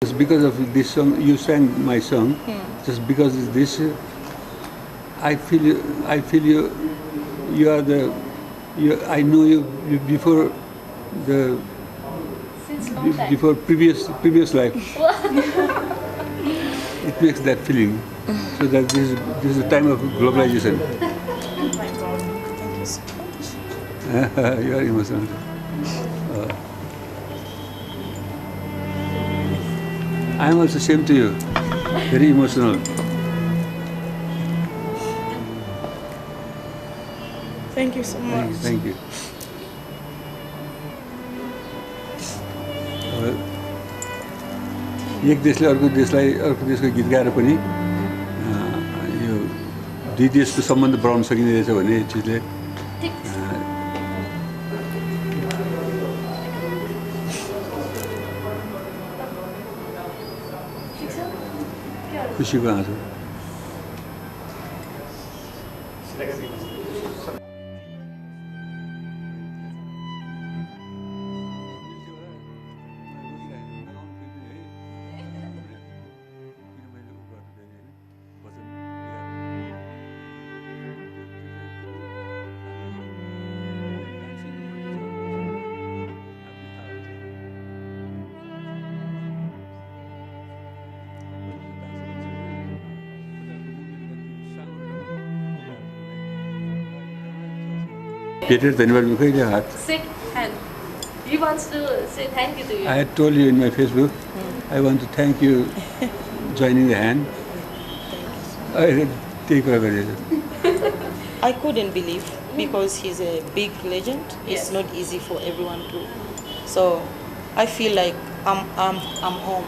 Just because of this song, you sang my song. Just because of this, I feel you. You are the. I know you before the. Since long time. Before previous life. It makes that feeling. So that this is the time of globalization. Oh my God! Thank you so much. You are emotional. I am also same to you. Very emotional. Thank you so much. Thank you. एक देशले अर्को देशको गीत गाएर पनि यो दुई देशको सम्बन्ध बढाउन सकिने रहेछ भन्ने चिजले खुसीको आँसु Peter, धन्यवाद कहिले हात Shake hand. He wants to say thank you to you. I had told you in my Facebook. I want to thank you joining the hand. Take I couldn't believe because he's a big legend. It's not easy for everyone to. So I feel like I'm home.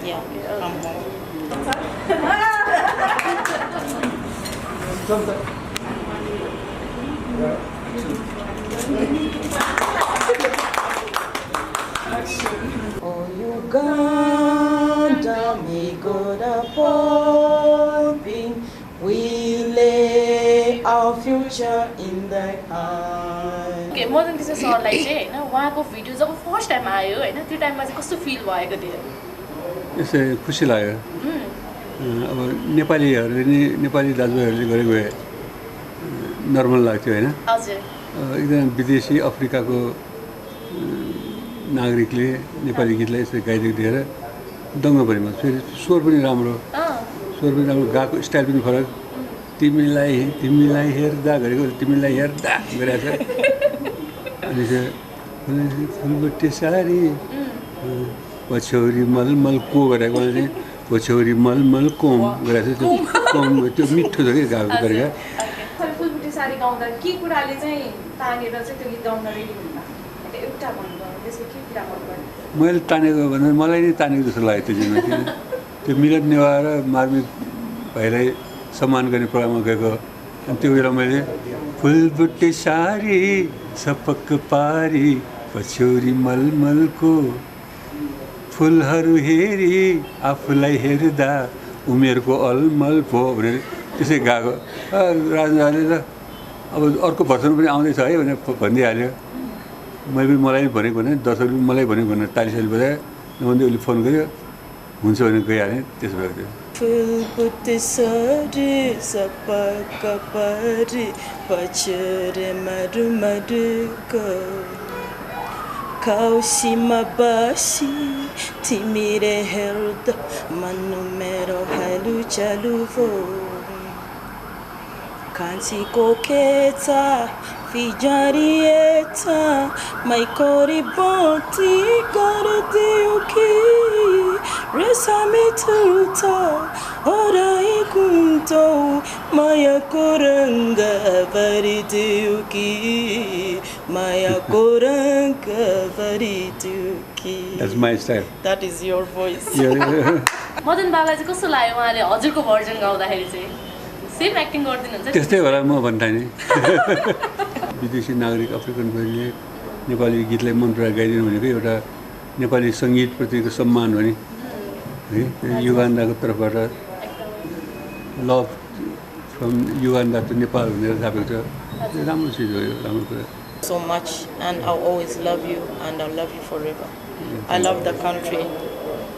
Yeah, I'm home. Oh, Uganda, may God appoint. We lay our future in thy hand. Okay, Madan किशोर सरलाई चाहिँ हैन उहाँको video जब first time आयो हैन त्यो टाइममा चाहिँ कस्तो फिल भएको थियो यसै खुसी लाग्यो अब नेपालीहरूले नि नेपाली दाजुभाइहरूले गरेको भए नर्मल लाग्थ्यो हैन हजुर एकदम विदेशी अफ्रिकाको नागरिकले नेपाली गीतलाई यसरी गाइदिएको देखेर दङ्ग परेँ म फेरि स्वर पनि राम्रो गाएको स्टाइल पनि फरक तिमीलाई हेर्दा गरेको तिमीलाई हेर्दा गरेको छ अनि चाहिँ फुलबुट्टे सारी पछौरी मलमल को गरेको चाहिँ पछौरी मलमल कोम गरेको छ त्यो कोम त्यो मिठो छ कि गाएको गरेका फुलबुट्टे सारी गाउँदा के कुराले चाहिँ तानेर चाहिँ त्यो गीत गाउन रेडी हुनुभयो एउटा भन्नुभयो त्यसको के कुरा गर्नुभयो मैले तानेको भन्दा मलाई नै तानेको जस्तो लाग्यो त्यो जिम्मा त्यो मिलन नेवा र मार्मिक भाइलाई सम्मान गर्ने प्रोग्राममा गएको अनि त्यो बेला मैले फुलबुट्टे सारी सपक पारी पछौरी मलमलको फुलहरू हेरी आफूलाई हेर्दा उमेरको अलमल पो भनेर त्यसै गएको राजले त अब अर्को भर्सन पनि आउँदैछ है भनेर भनिदिइहाल्यो मैले मलाई भनेको भने दर्शकले मलाई भनेको भनेर तालिसाली बजायो नभन्दै उसले फोन गर्यो हुन्छ भने गइहालेँ त्यसो भएको थियो फुलबुट्टे सारी सपक पारी पछौरी मरुमरुको काउसीमा बासी तिमीले हेर्दा मन मेरो हालु चालु भो कान्छीको केचा फिजारिएछ माइकोरी बोटी गरिदियो कि रेसामी तुर्ता ओराई कुन्तो मायाको रङ्ग भरिदियो कि मायाको रङ्ग भरिदियो कि That's my style. That is your voice. Madan बाबा चाहिँ कस्तो लाग्यो उहाँले हजुरको भर्जन गाउँदाखेरि चाहिँ सेम एक्टिङ गर्दिनुहुन्छ त्यस्तै होला म भन्ठाने विदेशी नागरिक अफ्रिकनहरूले नेपाली गीतलाई मन पराएर गाइदिनु भनेको एउटा नेपाली सङ्गीतप्रतिको सम्मान हो नि है युगान्डाको तर्फबाट love from Uganda to Nepal भनेर छापेको छ राम्रो चिज हो यो राम्रो कुरा so much, and I'll always love you, and I'll love you forever. I love the country.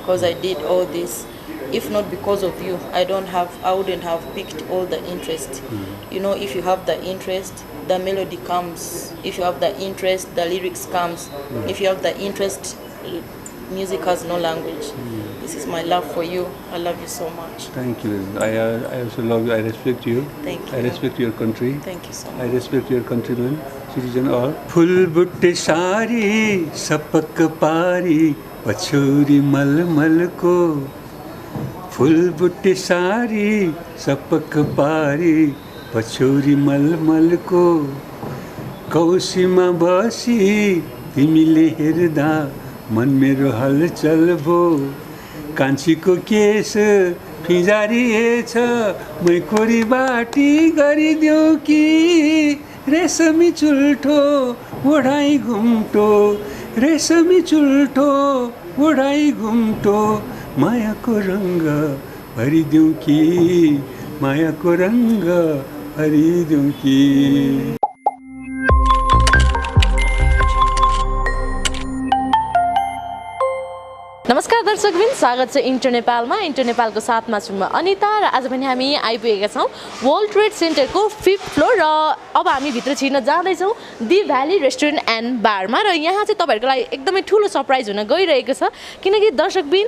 because I did all this. If not because of you, I wouldn't have picked all the interest. You know, if you have the interest, the melody comes. If you have the interest, the lyrics comes. If you have the interest, music has no language. This is my love for you. I love you so much. Thank you. I also love you. I respect you. Thank you. I respect your country. Thank you so I much. respect your countrymen, citizen all. फूल बुट्टे सारी सपक पारी पछोरी मलमल को फूल बुट्टे सारी सपक पारी पछोरी मलमल को कौसीमा बसी तिमीले हेर्दा मन मेरो हलचल भो कान्छीको केस फिजारिएछ मै कोरी बाटी गरिदेऊ कि रेशमी चुल्ठो ओढाइ घुम्टो रेशमी चुल्ठो ओढाइ घुम्टो मायाको रङ्ग भरिदेऊ कि मायाको रङ्ग भरिदेऊ कि नमस्कार दर्शकबिन स्वागत छ इन्टर नेपालमा इन्टर नेपालको साथमा छु म अनिता र आज पनि हामी आइपुगेका छौँ वर्ल्ड ट्रेड सेन्टरको 5th फ्लोर र अब हामी भित्र छिर्न जाँदैछौँ दि भ्याली रेस्टुरेन्ट एन्ड बारमा र यहाँ चाहिँ तपाईँहरूको लागि एकदमै ठुलो सरप्राइज हुन गइरहेको छ किनकि दर्शकबिन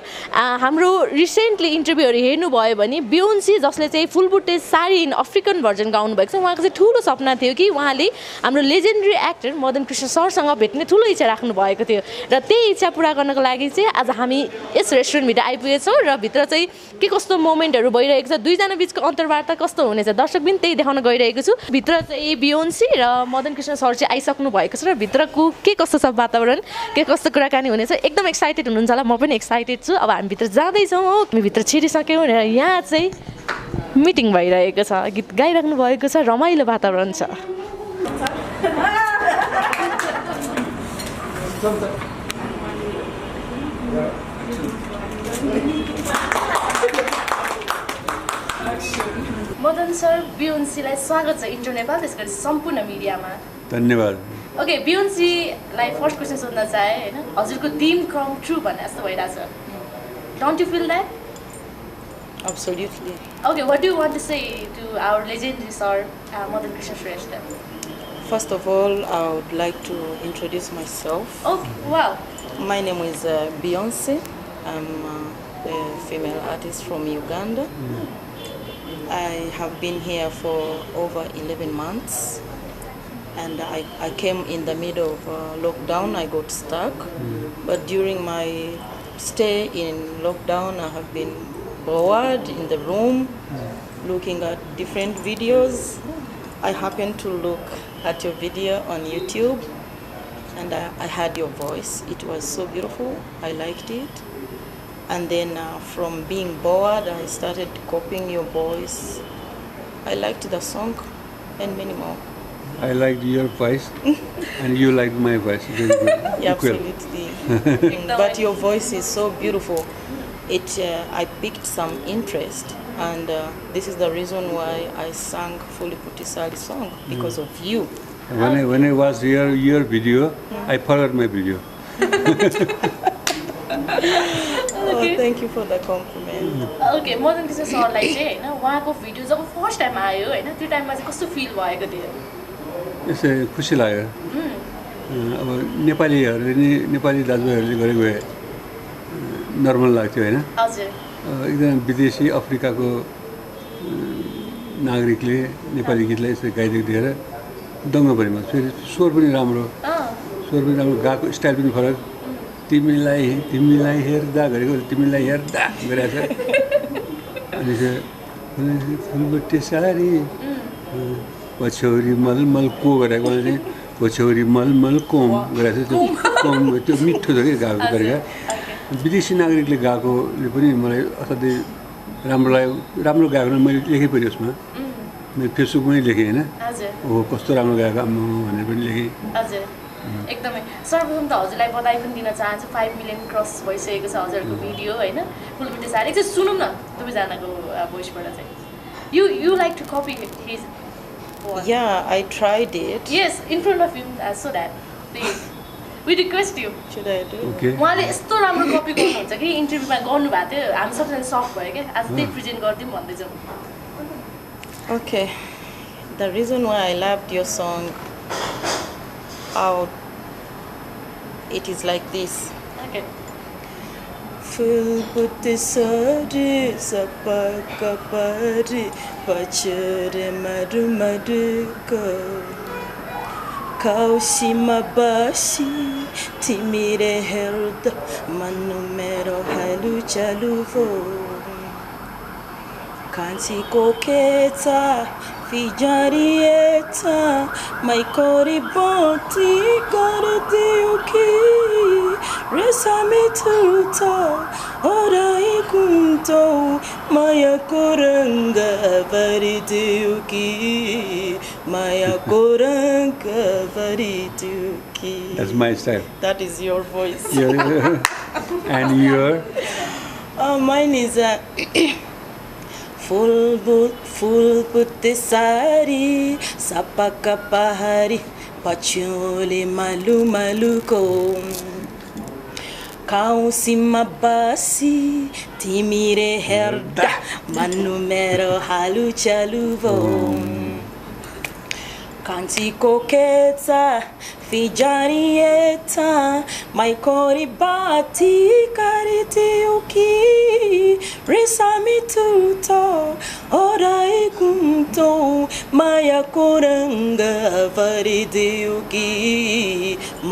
हाम्रो रिसेन्टली इन्टरभ्यूहरू हेर्नुभयो भने बियोन्सी जसले चाहिँ फुलबुट्टे साडी इन अफ्रिकन भर्जन गाउनु भएको छ उहाँको चाहिँ ठुलो सपना थियो कि उहाँले हाम्रो लेजेन्डरी एक्टर मदन कृष्ण सरसँग भेट्ने ठुलो इच्छा राख्नु भएको थियो र त्यही इच्छा पुरा गर्नको लागि चाहिँ आज हामी यस रेस्टुरेन्टभित्र आइपुगेछौँ र भित्र चाहिँ के कस्तो मोमेन्टहरू भइरहेको छ दुईजना बिचको अन्तर्वार्ता कस्तो हुनेछ दर्शकबिन त्यही देखाउन गइरहेको छु भित्र चाहिँ बियोन्सी र मदन कृष्ण सर चाहिँ आइसक्नु भएको छ र भित्रको के कस्तो छ वातावरण के कस्तो कुराकानी हुनेछ एकदम एक्साइटेड हुनुहुन्छ होला म पनि एक्साइटेड छु अब हामी भित्र जाँदैछौँ हो हामी भित्र छिरिसक्यौँ र यहाँ चाहिँ मिटिङ भइरहेको छ गीत गाइराख्नु भएको छ रमाइलो वातावरण छ मदन सर बियोन्सीलाई स्वागत छ इन्टर नेपाल त्यस गरी सम्पूर्ण मिडियामा धन्यवाद ओके बियोन्सीलाई फर्स्ट क्वेसन सोध्न चाहे होइन हजुरको ड्रिम कम ट्रु भन्ने जस्तो भइरहेछ don't you feel that Absolutely. Okay, what do you want to say to our legendary sir, Madan Krishna Shrestha? First of all, I would like to introduce myself. Okay, wow. My name is Beyonce. I'm a female artist from Uganda. I have been here for over 11 months. And I came in the middle of lockdown. I got stuck. But during my stay in lockdown, I have been bored in the room, looking at different videos. I happened to look at your video on YouTube, and I heard your voice. It was so beautiful. I liked it. And then from being bored, I started copying your voice. I liked the song and many more. I liked your voice and you liked my voice. Very good. Yeah, Equal. absolutely. But your voice is so beautiful. I picked some interest, and this is the reason why I sang Fuli Putti Sari song, because of you. When I watched your video, I followed my video. Oh, thank you for the compliment. Okay, Madan Krishna सरलाई चाहिँ होइन उहाँको video जब first time आयो होइन त्यो टाइममा चाहिँ कस्तो फिल भएको थियो यसै खुसी लाग्यो अब नेपालीहरूले नि नेपाली दाजुभाइहरूले गरेको भए नर्मल लाग्थ्यो होइन हजुर एकदम विदेशी अफ्रिकाको नागरिकले नेपाली गीतलाई यसरी गाइदिएको देखेर दङ्ग परेमा फेरि स्वर पनि राम्रो गाएको स्टाइल पनि फरक तिमीलाई हेर्दा गरेको तिमीलाई हेर्दा गरेको छ अनि चाहिँ फुलबुट्टे सारी पछौरी मलमल को गरेको चाहिँ पछौरी मलमल कोम गरेको छ त्यो कोम त्यो मिठो छ कि गाएको गरेका विदेशी नागरिकले गाएकोले पनि मलाई असाध्यै राम्रो लाग्यो राम्रो गाएको मैले लेखेँ पनि उसमा मैले फेसबुकमै लेखेँ होइन हो कस्तो राम्रो गाएको आम्मा भनेर पनि लेखेँ हजुर एकदमै सर्वप्रथम त हजुरलाई बधाई पनि दिन चाहन्छु 5 मिलियन क्रस भइसकेको छ हजुरको भिडियो होइन फुलबुट्टे सारी एकचोटि सुनौँ न दुवैजनाको भोइसबाट चाहिँ you like to copy his Yeah, I tried it. Yes, in front of him so that please we request you Should I do? Okay उहाँले यस्तो राम्रो कपी गर्नुहुन्छ कि इन्टरभ्यूमा गर्नुभएको थियो हामी सबैजना सक भयो क्या आज त्यही प्रेजेन्ट गरिदिउँ भन्दैछौँ Okay. The reason why I loved your song out, it is like this. Okay Full putty sari sapakapari pachure madu maduko kaushima bashi timire herda manumero halu chaluvo kansi koketa fijarieta maikori bonti gardiuki resami tuta orai kunto maya koranga variduki maya koranga variduki. That's my style. That is your voice. Yeah. And your Mine is full putte sari sapaka pahari pachole malu malu ko kausima basi timire herda manumero halu chaluvo kanti koketa fijarieta maikori bati kariti uki resami tuto orai kunto maya koranga variduki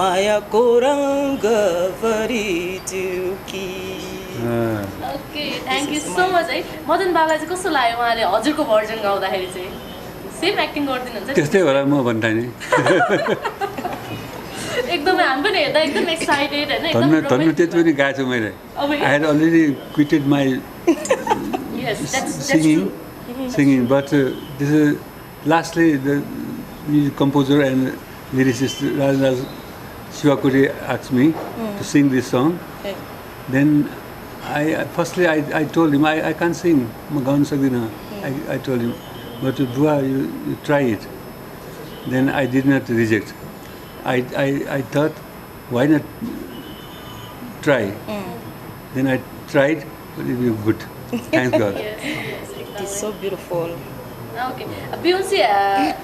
maya koranga variduki. Okay thank you so much है मदन बाबा चाहिँ कस्तो लाग्यो उहाँले हजुरको version गाउँदाखेरि चाहिँ same acting गरिदिनुहुन्छ नि त्यस्तै होला म भन्दा नि एकदमै हामी पनि हेर्दा एकदम एक्साइटेड होइन एकदम धन्नु त्यति पनि गाएको छु मैले अब I had already quitted my yes that's singing but this is lastly the music composer and lyricist Raj Shivakuri asked me to sing this song. Okay. Then firstly I told him I can't sing म गाउन सक्दिनँ I told him but Bua you try it. Then I did not reject. I thought why not try. Then I tried but it was good. Thanks God. It is so beautiful. Okay. Beyonce,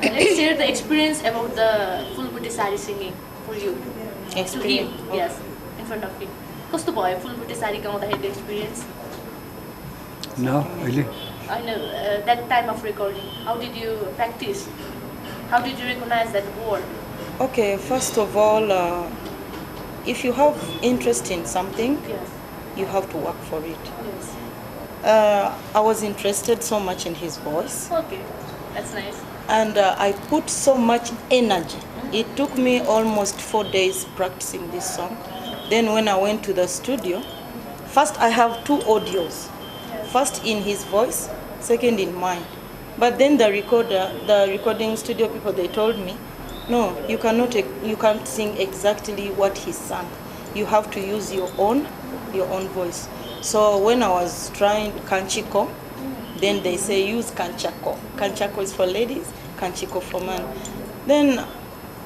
let's share the experience about the full booty sari singing for you. To him, Experience. yes, in front of him. कस्तो भयो full booty sari गाउँदाखेरि experience? No, really? I know that time of recording. How did you practice? How did you recognize that word? Okay, first of all, if you have interest in something, Yes. you have to work for it. Yes. I was interested so much in his voice, Okay. That's nice. and I put so much energy. It took me almost 4 days practicing this song. Then when I went to the studio, first I have 2 audios. First in his voice, second in mine. But then the recording studio people, they told me, no, you can't sing exactly what he sang. You have to use your own voice. So when I was trying Kanchiko, then they say use Kanchako. Kanchako is for ladies, Kanchiko for men. Then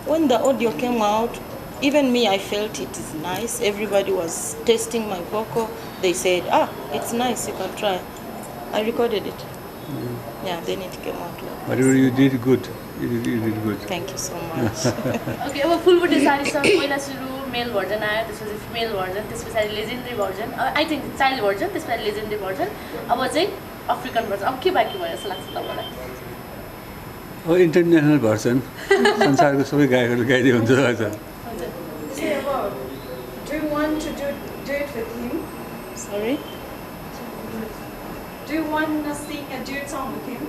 when the audio came out, even me, I felt it is nice. Everybody was testing my vocal. They said, it's nice, you can try. I recorded it. Yeah, then it came out well. Whatever you did good. You did good. Thank you so much. Okay, अब full booty sari song पहिला सुरु मेल version आयो त्यसपछि female version त्यस पछाडि legendary version I think child version त्यस पछाडि legendary version अब चाहिँ अफ्रिकन भर्जन अब के बाँकी भयो जस्तो लाग्छ तपाईँलाई इन्टरनेसनल भर्सन संसारको सबै गायकहरू गाइदियो हुन्छ लाग्छ Say about, do you want to do it with him? Sorry? Do you want to sing a duet song with him?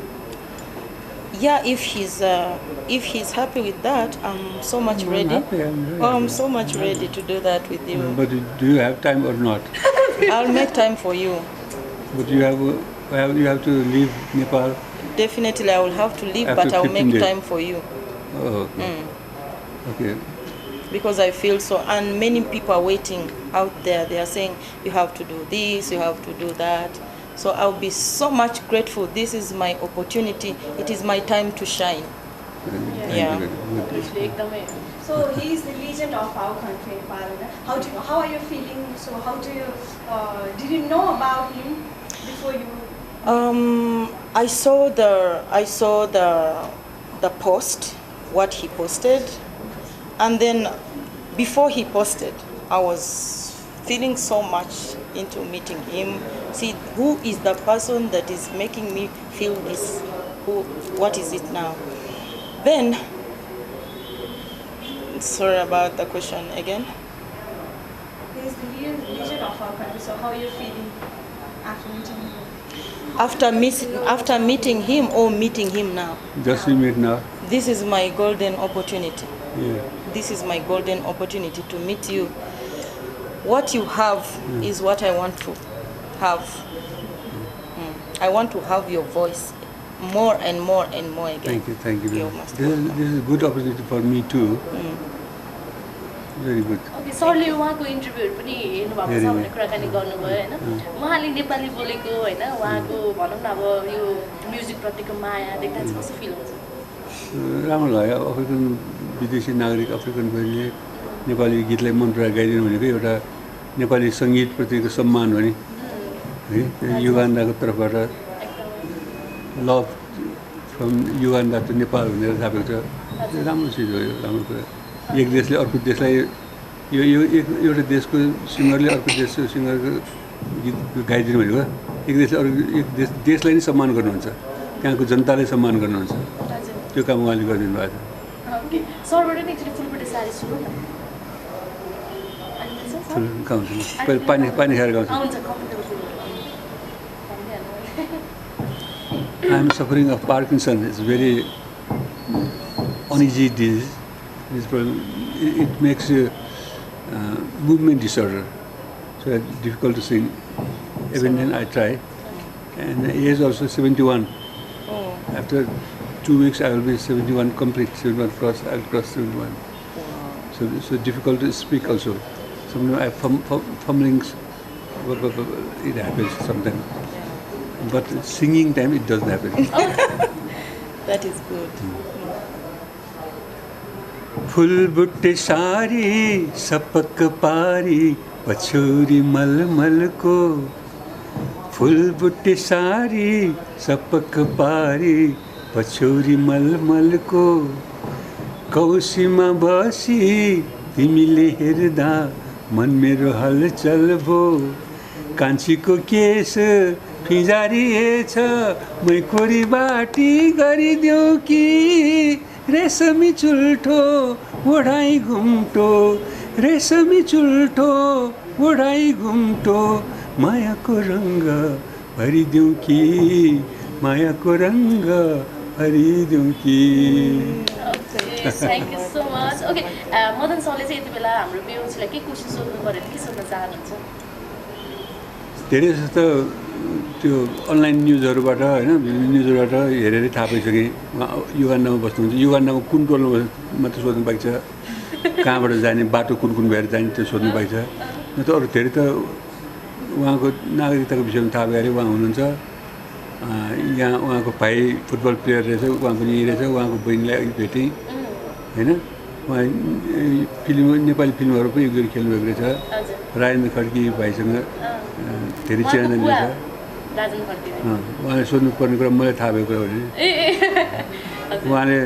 Yeah, if he's happy with that, I'm so much ready. happy, I'm very I'm happy. so much ready to do that with you. But do you have time or not? I'll make time for you. But you have to leave Nepal. Definitely, I will have to leave, After but I'll 15 make days. time for you. Oh, okay. Okay. Because I feel so, and many people are waiting out there. They are saying, you have to do this, you have to do that. So I'll be so much grateful. This is my opportunity. It is my time to shine. Yeah. एकदमै So he is the legend of our country, Nepal. How are you feeling? So how do you did you know about him before you? I saw the post, what he posted, and then before he posted, I was feeling so much into meeting him. See, who is the person that is making me feel this? What is it now? Then, sorry about the question again. He is the legend of our country. So how are you feeling after meeting him? After meeting him or meeting him now? Just we meet now. This is my golden opportunity. Yeah. This is my golden opportunity to meet you. What you have is what I want to have. I want to have your voice more and more and more again. Thank you. You must This is a good opportunity for me too. Very good. Okay सरले उहाँको इन्टरभ्यूहरू पनि हेर्नुभएको छ भने कुराकानी गर्नुभयो होइन उहाँले नेपाली बोलेको होइन उहाँको भनौँ न अब यो म्युजिकप्रतिको माया देख्दा चाहिँ कस्तो फिल हुन्छ राम्रो लाग्यो अफ्रिकन विदेशी नागरिक अफ्रिकनहरूले नेपाली गीतलाई मन पराएर गाइदिनु भनेको एउटा नेपाली सङ्गीतप्रतिको सम्मान हो नि है युगान्डाको तर्फबाट love from Uganda to Nepal भनेर छापेको छ राम्रो चिज हो यो राम्रो कुरा एक देशले अर्को देशलाई यो एउटा देशको सिङ्गरले अर्को देशको सिङ्गरको गीत गाइदिनु भनेको एक देशलाई नै सम्मान गर्नुहुन्छ त्यहाँको जनताले सम्मान गर्नुहुन्छ त्यो काम उहाँले गरिदिनु भएको छ ओके सरबाट नि एकचोटि फुलबुटे साडी सुनौँ न फुल गाउँछु पानी खाएर गाउँछु हुन्छ comfortable फुलबुटे I am suffering of Parkinson. It's very uneasy disease. It makes a movement disorder. So it's difficult to sing. Even then I try. And the age also 71. After 2 weeks I will be 71 complete. 71 cross. I will cross 71. So difficult to speak also. Sometimes I have fumblings. It happens sometimes. But singing time it doesn't happen. That is good. फूल बुट्टे सारी सपक पारी पछोरी मलमल को फूल बुट्टे सारी सपक पारी पछोरी मलमल को कौसीमा बसी तिमीले हेर्दा मन मेरो हलचल भो कान्छीको केस फिजारिएछ मै कोरी बाटी गरिदेऊ कि रेशमी चुल्ठो ओढाई घुम्टो रेशमी चुल्ठो ओढाई घुम्टो मायाको रङ्ग भरिदेऊ कि मायाको रङ्ग भरिदेऊ कि thank you so much okay Madan सरले चाहिँ यति बेला हाम्रो बेउसीलाई के क्वेसन सोध्नु पऱ्यो के सोध्न चाहनुहुन्छ धेरै जस्तो त्यो अनलाइन न्युजहरूबाट होइन न्युजहरूबाट हेरेरै थाहा पाइसकेँ युगान्डामा बस्नुहुन्छ युगान्डामा कुन टोलमा मात्रै सोध्नु पाइन्छ कहाँबाट जाने बाटो कुन भएर जाने त्यो सोध्नु पाइन्छ न त अरू धेरै त उहाँको नागरिकताको विषयमा थाहा भएर उहाँ हुनुहुन्छ यहाँ उहाँको भाइ फुटबल प्लेयर रहेछ उहाँ पनि यहीँ रहेछ उहाँको बहिनीलाई अघि भेटेँ होइन उहाँ नेपाली फिल्महरू पनि एक खेल्नुभएको रहेछ राजेन्द्र खड्की भाइसँग धेरै चिनाजानी रहेछ उहाँले सोध्नुपर्ने कुरा मलाई थाहा भएको कुरा हो नि उहाँले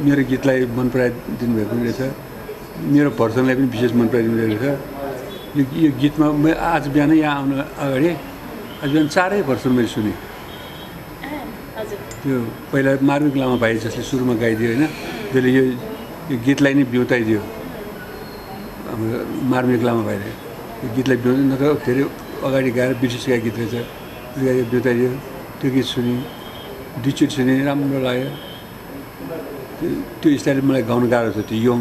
मेरो गीतलाई मन पराइदिनु भएको रहेछ मेरो भर्सनलाई पनि विशेष मन पराइदिनु रहेछ यो गीतमा म आज बिहान यहाँ आउनु अगाडि आज बिहान 4 भर्सन मैले सुनेँ त्यो पहिला मार्मिक लामा भाइ जसले सुरुमा गाइदियो होइन त्यसले यो गीतलाई नै बिउताइदियो हाम्रो मार्मिक लामा भाइले यो गीतलाई बिउ न त धेरै अगाडि गाएर ब्रिटिसका गीत रहेछ बिउताइदियो त्यो गीत सुनेँ दुईचोटि सुनेँ राम्रो लाग्यो त्यो स्टाइल मलाई गाउनु गाह्रो छ त्यो यङ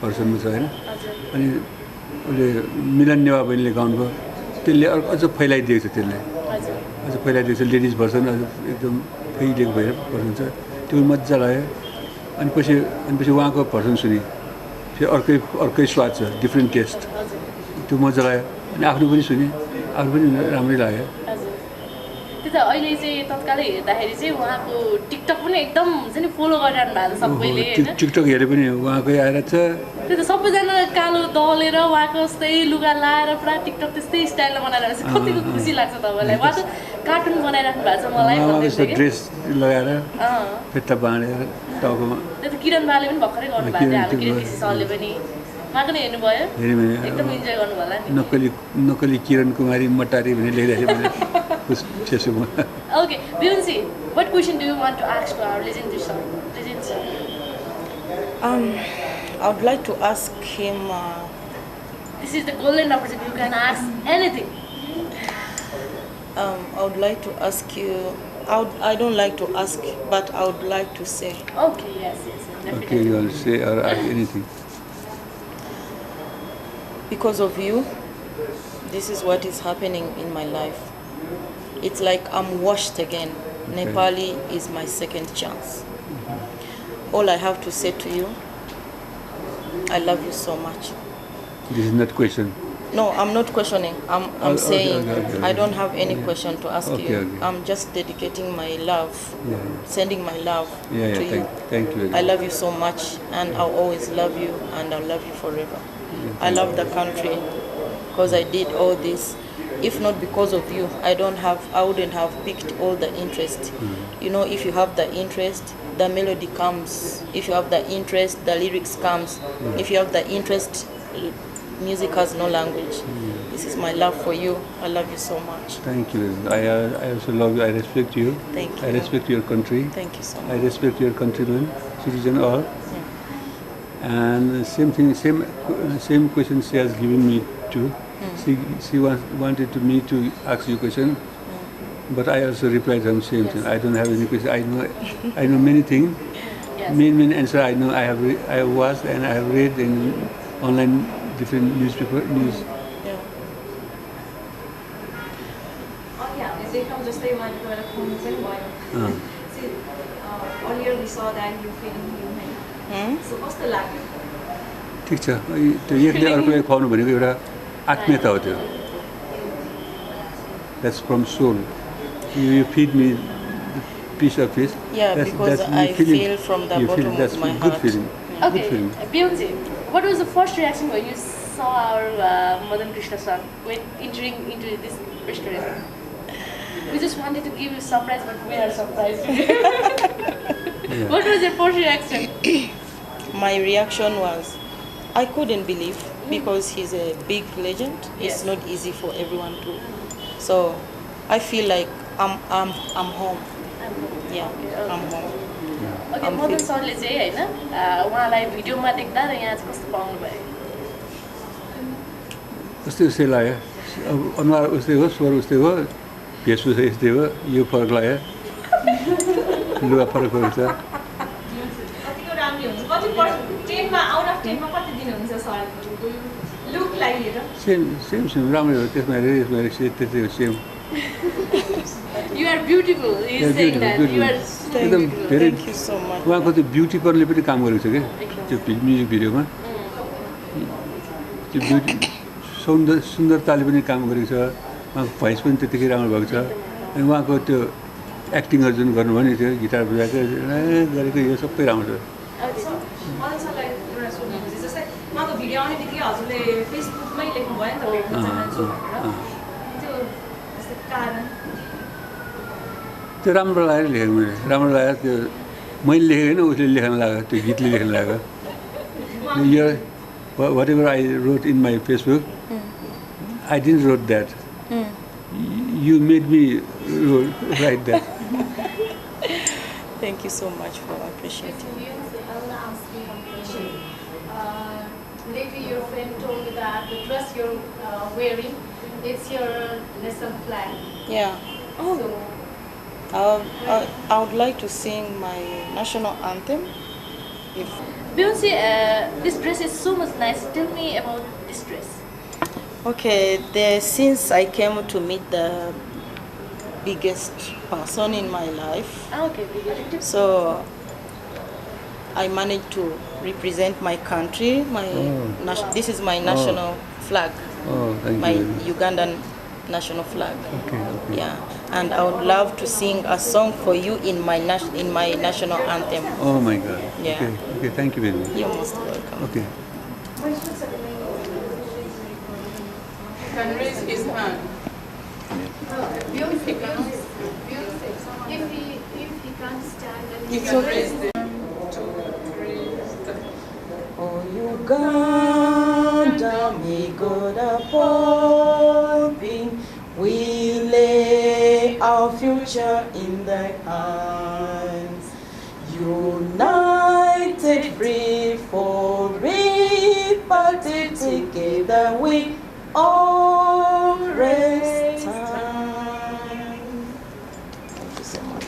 पर्सनमा छ होइन अनि उसले मिलन नेवा बहिनीले गाउनुभयो त्यसले अझ फैलाइदिएको छ त्यसले अझ फैलाइदिएको छ लेडिज भर्सन अझ एकदम फैलिएको भएर भर्सन छ त्यो मजा लाग्यो अनि पछि उहाँको भर्सन सुनेँ फेरि अर्कै स्वाद छ डिफ्रेन्ट टेस्ट त्यो मजा लाग्यो अनि आफ्नो पनि सुनेँ आफ्नो पनि राम्रै लाग्यो त्यो त अहिले चाहिँ तत्कालै हेर्दाखेरि चाहिँ उहाँको टिकटक पनि एकदम हुन्छ नि फलो गरिरहनु भएको छ सबैले होइन टिकटक हेरे पनि उहाँकै आएर छ त्यो त सबैजना कालो दलेर उहाँको जस्तै लुगा लाएर पुरा टिकटक त्यस्तै स्टाइलमा बनाइरहेको छ कतिको खुसी लाग्छ तपाईँलाई उहाँ त कार्टुन बनाइराख्नु भएको छ मलाई भन्दै ड्रेस लगाएर फेट्टा बाँडेर टाउकोमा त्यो त किरण बाले पनि भर्खरै गर्नुभएको थियो हाम्रो किरण ऋषि सरले पनि उहाँको नि हेर्नुभयो एकदम इन्जोय गर्नु होला नि नक्कली किरण कुमारी मटारी भन्ने लेखिरहेको थिएँ फेसबुकमा Okay, Beyonce, what question do you want to ask to our legendary sir? I would like to ask him. This is the golden opportunity. You can ask anything. I would like to ask you. I don't like to ask, but I would like to say. Okay, yes, definitely. Okay, you want to say or ask anything. Because of you, this is what is happening in my life. It's like I'm washed again. Okay. Nepali is my second chance. All I have to say to you, I love you so much. This is not question. No, I'm not questioning. I'm saying okay. I don't have any question to ask you. Okay. I'm just dedicating my love, sending my love to you. Thank you. I love you so much, and I'll always love you, and I'll love you forever. I love the country because I did all this. If not because of you, I wouldn't have picked all the interest. You know, if you have the interest, the melody comes. If you have the interest, the lyrics comes. If you have the interest, music has no language. This is my love for you. I love you so much. Thank you. I also love you. I respect you. Thank you. I respect your country. Thank you so much. I respect your countrymen, citizen all. And same thing, same question she has given me too. She wanted me to ask you a question, but I also replied them same thing. I don't have any question. I know many things. Many answer I know. I have watched and I have read in online different newspaper news. जस्तै उहाँले गएर खुवाउनु चाहिँ भयो earlier we saw that you feeling him so कस्तो लाग्यो ठिक छ त्यो एकले अर्कोलाई खुवाउनु भनेको एउटा आत्मीयता हो त्यो That's from soul. You feed me piece of fish. Yeah, because I feel from the bottom of my good heart. feeling. Okay, Good feeling. Beyonce, what was the first reaction when you saw our Madan Krishna song when entering into this restaurant? We just wanted to give you a surprise, but we are surprised. What was your first reaction? My reaction was, I couldn't believe because he's a big legend. It's not easy for everyone to. So, I feel like I'm home. Yeah, I'm home. Okay, Madan सरले चाहिँ हैन उहाँलाई भिडियोमा देख्दा र यहाँ चाहिँ कस्तो पाउनु भयो? उस्तै लाग्यो अब अनुहार उस्तै हो स्वर उस्तै हो भेषभूषा यस्तै हो यो फरक लाग्यो लुगा फरक छ कतिको राम्रो हुन्छ कति 10 मा आउट अफ 10 मा कति दिनुहुन्छ सरको लुक लागिएर सेम राम्रो हो त्यसमा यसमा त्यस्तै हो same You are beautiful. He is saying that. You are एकदम धेरै Thank you so much. उहाँको त्यो ब्युटी परले पनि काम गरेको छ क्या त्यो म्युजिक भिडियोमा त्यो ब्युटी सुन्दरताले पनि काम गरेको छ उहाँको भोइस पनि त्यतिकै राम्रो भएको छ अनि उहाँको त्यो एक्टिङहरू जुन गर्नुभयो नि त्यो गिटार बजाएको गरेको यो सबै राम्रो छ मलाई सरलाई एउटा सोध्नुहुन्छ जस्तै उहाँको भिडियो आउने बित्तिकै हजुरले फेसबुकमै लेख्नुभयो नि त भेट्न चाहन्छु भनेर त्यो जस्तै कारण त्यो राम्रो लागेर लेखेको मैले राम्रो लाग्यो त्यो मैले लेखेको होइन उसले लेख्न लाग्यो त्यो गीतले लेख्न लाग्यो यो whatever I wrote in my Facebook I didn't wrote that you made me write that Thank you so much for appreciating. I want to ask you one question. Lately, your friend told me that the dress you're wearing, it's your national flag. Yeah. So, I would like to sing my national anthem. If Beyonce, this dress is so much nice. Tell me about this dress. okay, since I came to meet the biggest person in my life, Okay, we get it. so I managed to represent my country. This is my national flag, Oh, thank my you. Ugandan national flag. Okay. Yeah, and I would love to sing a song for you in my national anthem. Oh my God. Yeah. Okay. Okay. Thank you very much. You're most welcome. Okay. Can raise his hand. Beyonce. If he can't stand, then He can raise them. 2, 3, start. Oh, Uganda, may God appointing. We lay our future in thy hands. United, free, for reparted together, we all rest time. Thank you so much.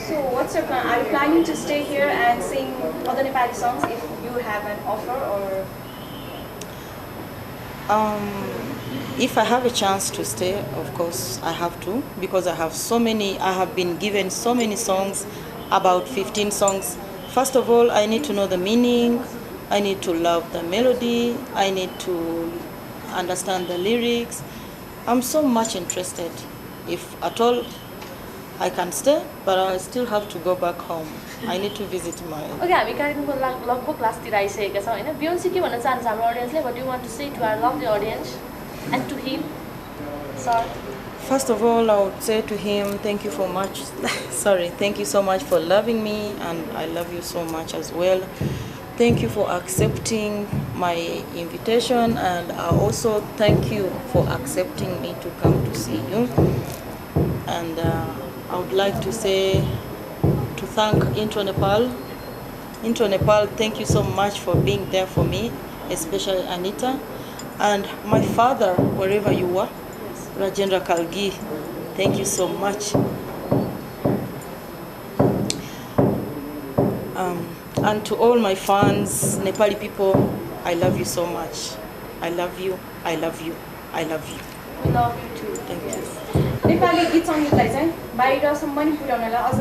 So what's your plan? Are you planning to stay here and sing other Nepali songs if you have an offer, or? If I have a chance to stay, of course I have to, because I have been given so many songs, about 15 songs. First of all, I need to know the meaning, I need to love the melody, I need to understand the lyrics. I'm so much interested. If at all I can stay, but I still have to go back home. I need to visit my... okay हामी कार्यक्रमको लगभग लास्टतिर आइसकेका छौँ होइन बियोन्सी के भन्न चाहन्छ हाम्रो अडियन्सले what you want to say to our lovely audience and to him sir First of all, I would say to him, thank you so much. Thank you so much for loving me, and I love you so much as well. Thank you for accepting my invitation, and I also thank you for accepting me to come to see you. And I would like to thank Intro Nepal. Intro Nepal, thank you so much for being there for me, especially Anita, and my father, wherever you are. Rajendra Kalgi, thank you so much. And to all my fans, Nepali people, I love you so much. I love you, I love you, I love you. We love you too. Thank you. Nepali गीत सङ्गीतलाई चाहिँ बाहिरसम्म नि पुर्याउनलाई अझ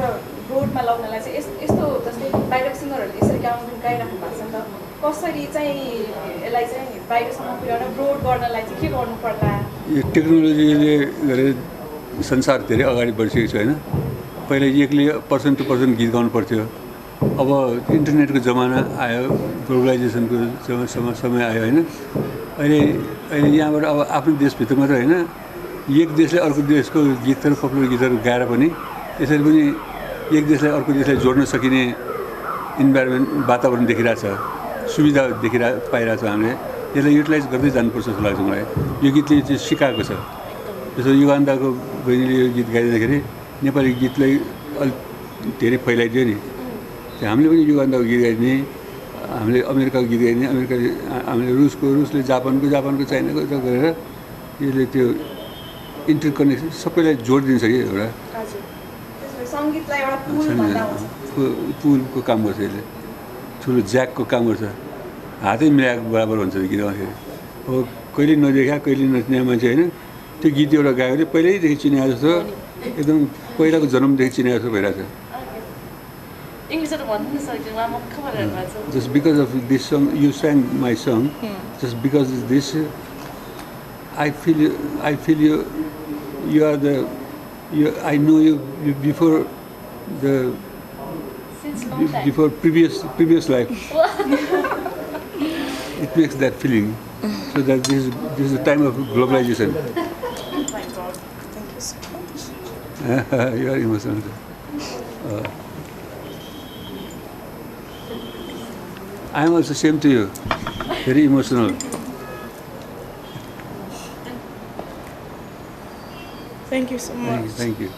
रोडमा ल्याउनलाई चाहिँ यस्तो जस्तै बाहिरको सिङ्गरहरूले यसरी गाइराख्नु भएको छ नि त कसरी चाहिँ यसलाई चाहिँ बाहिरसम्म पुर्याउन रोड गर्नलाई चाहिँ के गर्नु पर्ला यो टेक्नोलोजीले गरेर संसार धेरै अगाडि बढिसकेको छ होइन पहिला एक्लै पर्सन टु पर्सन गीत गाउनु पर्थ्यो अब इन्टरनेटको जमाना आयो ग्लोबलाइजेसनको समय आयो होइन अहिले यहाँबाट अब आफ्नो देशभित्र मात्र होइन एक देशले अर्को देशको गीतहरू पपुलर गीतहरू गाएर पनि यसरी पनि एक देशलाई अर्को देशलाई जोड्न सकिने इन्भाइरोमेन्ट वातावरण देखिरहेछ सुविधा पाइरहेको छ हामीले यसलाई युटिलाइज गर्दै जानुपर्छ जस्तो लाग्छ मलाई यो गीतले चाहिँ सिकाएको छ जस्तो युगान्डाको बहिनीले यो गीत गाइदिँदाखेरि नेपाली गीतलाई अलिक धेरै फैलाइदियो नि हामीले पनि युगान्डाको गीत गाइदिने हामीले अमेरिकाको गीत गाइदिने हामीले रुसले जापानको चाइनाको गरेर यसले त्यो इन्टरकनेक्सन सबैलाई जोड दिन्छ कि एउटा सङ्गीतलाई एउटा पुल भन्दा हुन्छ पुलको काम गर्छ यसले ठुलो ज्याकको काम गर्छ हातै मिलाएको बराबर हुन्छ गीत गाउँदाखेरि अब कहिले नदेखा कहिले नचिने मान्छे होइन त्यो गीत एउटा गायो भने पहिल्यैदेखि चिनाएको जस्तो एकदम पहिलाको जन्मदेखि चिनाएको जस्तो भइरहेको छ Just because of this song, you sang my song. Just because of this, I feel you. You are the. I know you before the. Since long time. Before previous life. It makes that feeling. So that this is the time of globalization. Oh my God, thank you so much. You are emotional. I am also same to you. Very emotional. Thank you so much. Thank you.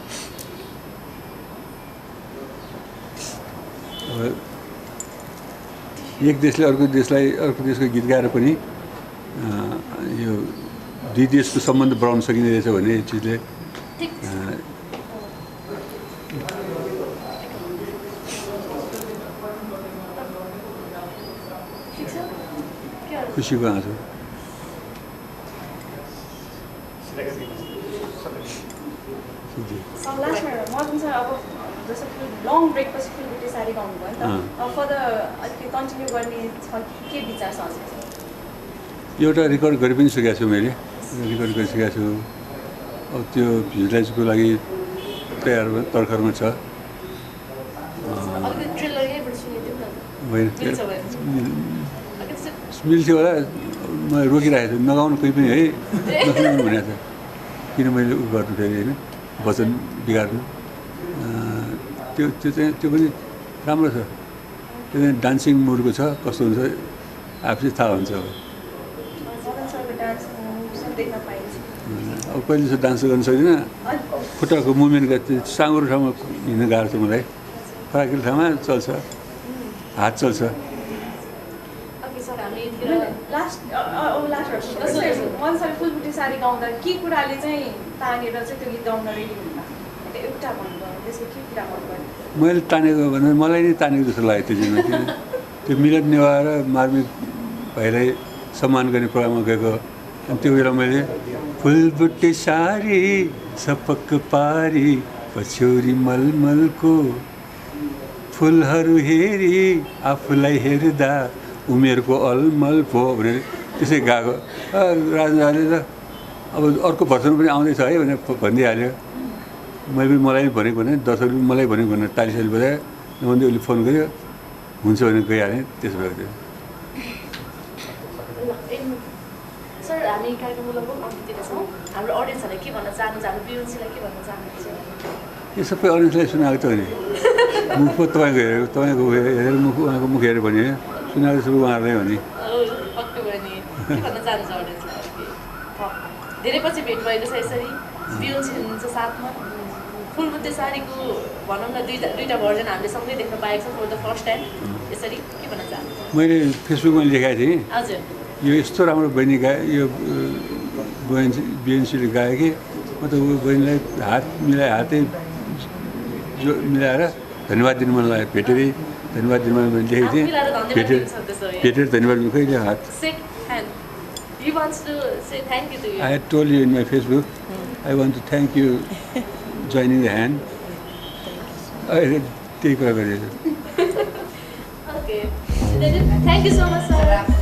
एक देशले अर्को देशको गीत गाएर पनि यो दुई देशको सम्बन्ध बढाउन सकिने रहेछ भन्ने चिजले खुसीको आँसु लास्टमा मदन सर अब जस्तो लङ ब्रेकपछि फिल्म सारी गाउनुभयो नि त अब फर्दर अलिकति कन्टिन्यू गर्ने छ के विचार छ एउटा रेकर्ड गरि पनि सकेको छु मैले, रेकर्ड गरिसकेको छु। अब त्यो भिजुलाइजको लागि तयार तर्खरमा छ। मिल्थ्यो होला, म रोकिरहेको छु, नगाउनु कोही पनि है, नसुनाउनु भनेको छ। किन मैले उ गर्नु फेरि होइन, वचन बिगार्नु। त्यो पनि राम्रो छ। त्यो चाहिँ डान्सिङ मुडको छ, कस्तो हुन्छ आफै थाहा हुन्छ। अब कहिले चाहिँ डान्स गर्न सक्दिनँ, खुट्टाको मुभमेन्ट गर्छ, साँगुरो ठाउँमा हिँड्न गाह्रो छ मलाई, फराकिलो ठाउँमा चल्छ, हात चल्छ। फुलबुट्टी साडी गाउँदा के कुराले चाहिँ तानेर चाहिँ त्यो गीत गाउन रेडी हुनुभयो? एउटा भन्नुभयो, त्यसको के कुरा भन्नुभयो? मैले तानेको भन्दा मलाई नै तानेको जस्तो लाग्यो त्यो दिनमा। त्यो मिलन नेवार र मार्मिक भाइलाई सम्मान गर्ने प्रोग्राममा गएको, अनि त्यो बेला मैले फुलबुट्टे सारी सपक्क पारी पछ्यौरी मलमलको फुलहरू हेरी आफूलाई हेर्दा उमेरको अलमल पो भनेर त्यसै गएको। राजाले त अब अर्को भर्सन पनि आउँदैछ है भनेर भनिदिइहाल्यो। मैले पनि मलाई भनेको भने दर्शकले मलाई भनेको भनेर तालीसाली बजायो। नभन्दै उसले फोन गर्यो, हुन्छ भने गइहालेँ। त्यसो भएको थियो। सर, हामी कार्यक्रमको लगभग अन्त्यतिर छौँ। हाम्रो अडियन्सहरूलाई के भन्न चाहनुहुन्छ, हाम्रो बियोन्सीलाई के भन्न चाहनुहुन्छ? यो सबै अडियन्सलाई सुनाएको त हो नि, मुख पो तपाईँको हेरेको, तपाईँको हेरेर मुख उहाँको मुख हेरेर भने सुनाएको सबै उहाँहरूलाई हो नि। पक्कै भयो नि। के भन्न चाहनुहुन्छ अडियन्सलाई? धेरै पछि भेट भएको छ यसरी, बियोन्सी हुनुहुन्छ साथमा। फुलबुट्टे साडीको भनौँ न दुईवटा भर्जन हामीले सँगै देख्न पाएको छौँ फर द फर्स्ट टाइम। यसरी के भन्न चाहनुहुन्छ? मैले फेसबुकमा लेखाएको थिएँ, हजुर, यो यस्तो राम्रो बहिनी गाए, यो बिएनसीले गायो कि म त ऊ बहिनीलाई हात हातै मिलाएर धन्यवाद दिनु मन लाग्यो। भेटेरै धन्यवाद दिनु मैले लेखेको थिएँ, भेटेर धन्यवाद दिनु कहिले हात। I had told you in my Facebook, I want to thank you joining the hand. त्यही कुरा गरेको छु। Okay. Thank you so much, sir.